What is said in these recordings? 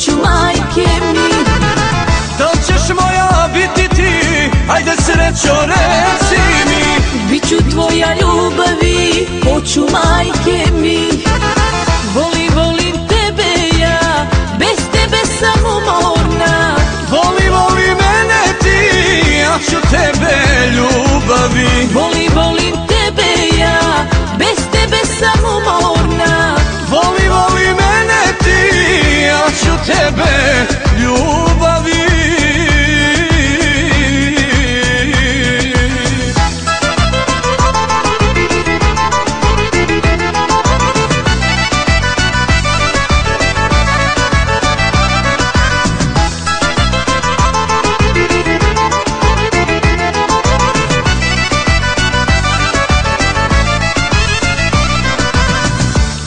hoću majke mi. Da li ćeš moja biti ti, ajde srećo reci mi. Biću tvoja ljubavi, hoću majke mi. Volim tebe ja, bez tebe sam umorna. Voli mene ti, ja ću tebe ljubavi. Volim tebe ja, bez tebe sam umorna. Voli mene ti, ja ću tebe ljubavi.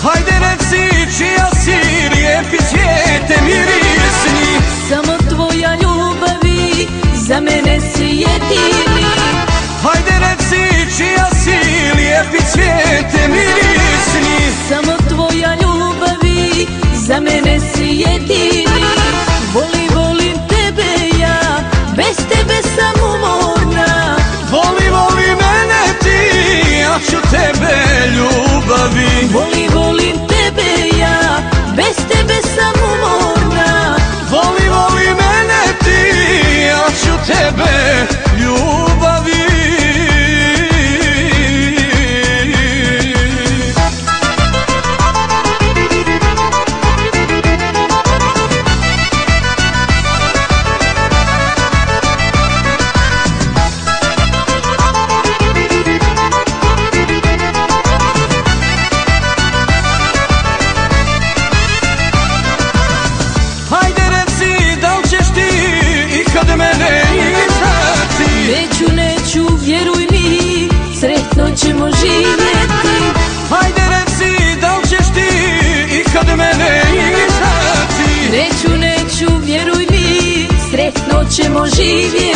Hajde reci čija si, lijepi cvijete mirisni. Samo tvoja ljubavi, za mene si jedini. Hajde reci čija si, lijepi cvijete mirisni. Samo tvoja ljubavi, za mene si jedini. Volim tebe ja, bez tebe sam umorna. Voli mene ti, ja ću tebe ljubavi. Volim tebe ja, bez tebe sam umorna. Voli mene ti, ja ću tebe ljubavi. Hajde reci da li ćeš ti ikad mene izdati. Neću, vjeruj mi, sretno ćemo živjeti. Hajde reci da li ćeš ti ikad mene izdati. Neću, vjeruj mi, sretno ćemo živjeti.